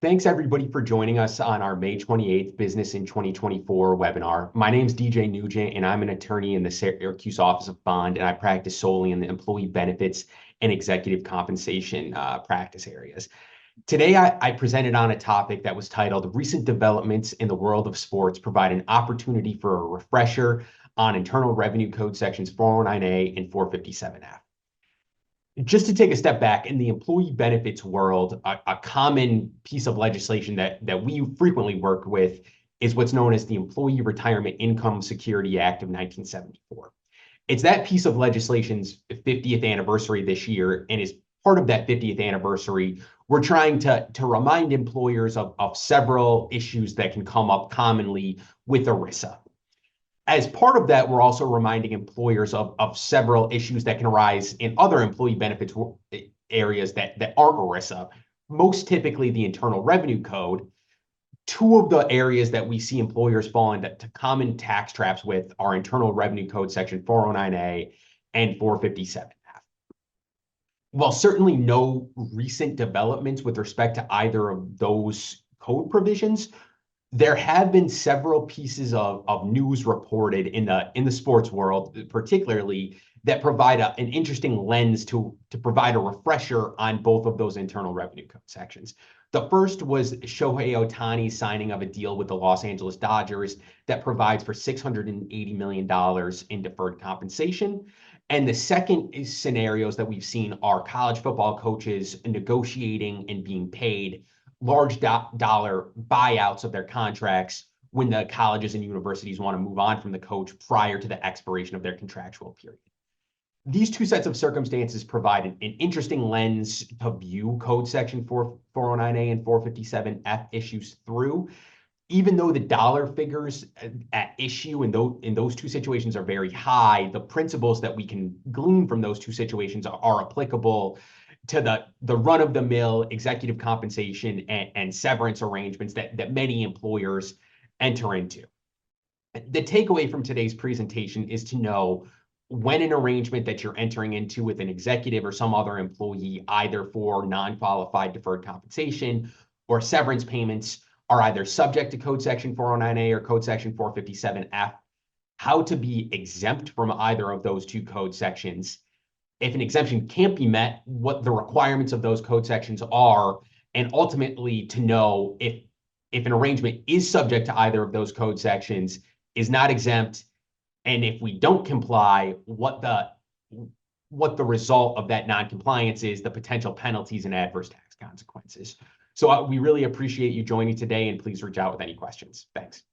Thanks everybody for joining us on our May 28th Business in 2024 webinar. My name is DJ Nugent and I'm an attorney in the Syracuse Office of Bond, and I practice solely in the employee benefits and executive compensation practice areas. Today, I presented on a topic that was titled Recent Developments in the World of Sports Provide an Opportunity for a Refresher on Internal Revenue Code Sections 409A and 457F. Just to take a step back, in the employee benefits world, a common piece of legislation that we frequently work with is what's known as the Employee Retirement Income Security Act of 1974. It's that piece of legislation's 50th anniversary this year, and as part of that 50th anniversary, we're trying to remind employers of several issues that can come up commonly with ERISA. As part of that, we're also reminding employers of several issues that can arise in other employee benefits areas that aren't ERISA, most typically the Internal Revenue Code. Two of the areas that we see employers fall into common tax traps with are Internal Revenue Code Section 409A and 457F. While certainly no recent developments with respect to either of those code provisions, there have been several pieces of news reported in the sports world, particularly, that provide an interesting lens to provide a refresher on both of those internal revenue code sections. The first was Shohei Ohtani's signing of a deal with the Los Angeles Dodgers that provides for $680 million in deferred compensation. And the second is scenarios that we've seen are college football coaches negotiating and being paid large dollar buyouts of their contracts when the colleges and universities want to move on from the coach prior to the expiration of their contractual period. These two sets of circumstances provide an interesting lens to view Code Section 409A and 457F issues through. Even though the dollar figures at issue in those two situations are very high, the principles that we can glean from those two situations are applicable to the run-of-the-mill executive compensation and severance arrangements that many employers enter into. The takeaway from today's presentation is to know when an arrangement that you're entering into with an executive or some other employee, either for non-qualified deferred compensation or severance payments, are either subject to Code Section 409A or Code Section 457F, how to be exempt from either of those two code sections. If an exemption can't be met, what the requirements of those code sections are, and ultimately to know if an arrangement is subject to either of those code sections, is not exempt, and if we don't comply, what the result of that non-compliance is, the potential penalties and adverse tax consequences. So we really appreciate you joining today, and please reach out with any questions. Thanks.